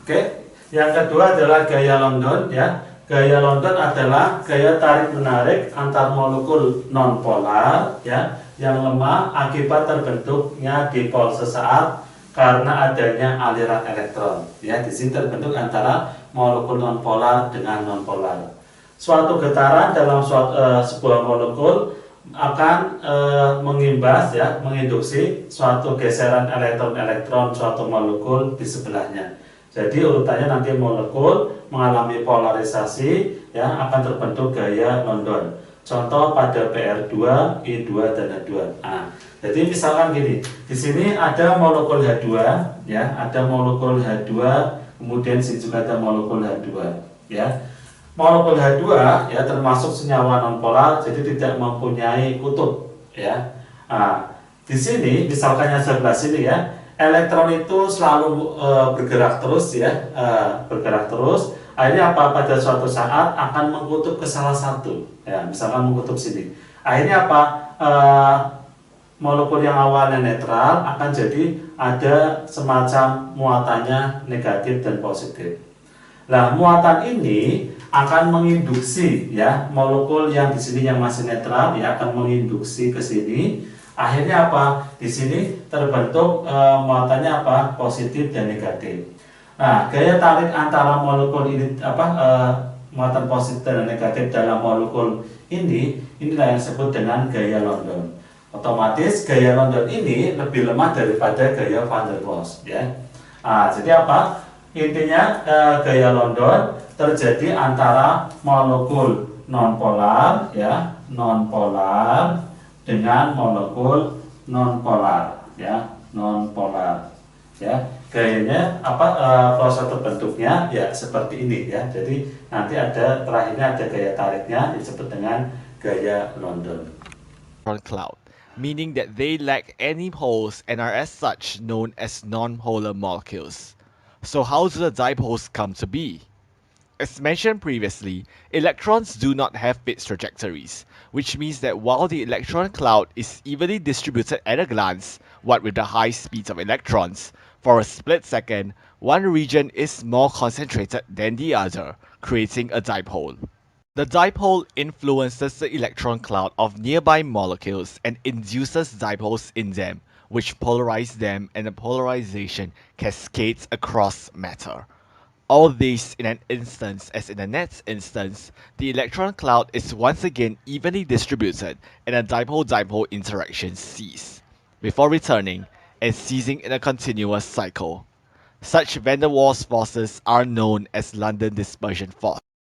Oke. Yang kedua adalah gaya London ya. Gaya London adalah gaya tarik-menarik antar molekul nonpolar ya yang lemah akibat terbentuknya dipol sesaat karena adanya aliran elektron. Ya, di sini terbentuk antara molekul nonpolar dengan nonpolar. Suatu getaran dalam sebuah molekul akan mengimbas ya, menginduksi suatu geseran elektron-elektron suatu molekul di sebelahnya. Jadi urutannya nanti molekul mengalami polarisasi ya akan terbentuk gaya London. Contoh pada PR2, I2 dan H2. Nah, jadi misalkan gini, di sini ada molekul H2 ya, ada molekul H2, kemudian sini juga ada molekul H2 ya. Molekul H2 ya termasuk senyawa nonpolar, jadi tidak mempunyai kutub ya. Nah, di sini misalkan yang sebelah sini ya, elektron itu selalu bergerak terus ya, bergerak terus. Akhirnya apa? Pada suatu saat akan mengkutub ke salah satu ya, misalkan mengkutub sini. Akhirnya apa? Molekul yang awalnya netral akan jadi ada semacam muatannya negatif dan positif. Nah, muatan ini akan menginduksi ya molekul yang di sini yang masih netral ya akan menginduksi ke sini. Akhirnya apa? Di sini terbentuk muatannya apa? Positif dan negatif. Nah, gaya tarik antara molekul ini muatan positif dan negatif dalam molekul ini inilah yang disebut dengan gaya London. Otomatis gaya London ini lebih lemah daripada gaya van der Waals ya. Nah, jadi apa? Intinya gaya London terjadi antara molekul nonpolar ya, nonpolar dengan molekul nonpolar ya, nonpolar ya. Gayanya proses terbentuknya ya seperti ini ya. Jadi nanti ada terakhirnya ada gaya tariknya disebut dengan gaya London. Cloud, meaning that they lack any poles and are as such known as non-polar molecules. So how do the dipoles come to be? As mentioned previously, electrons do not have fixed trajectories, which means that while the electron cloud is evenly distributed at a glance, what with the high speeds of electrons, for a split second, one region is more concentrated than the other, creating a dipole. The dipole influences the electron cloud of nearby molecules and induces dipoles in them, which polarize them, and the polarization cascades across matter. All this in an instance, as in the next instance, the electron cloud is once again evenly distributed and a dipole-dipole interaction cease, before returning and ceasing in a continuous cycle. Such van der Waals forces are known as London dispersion force.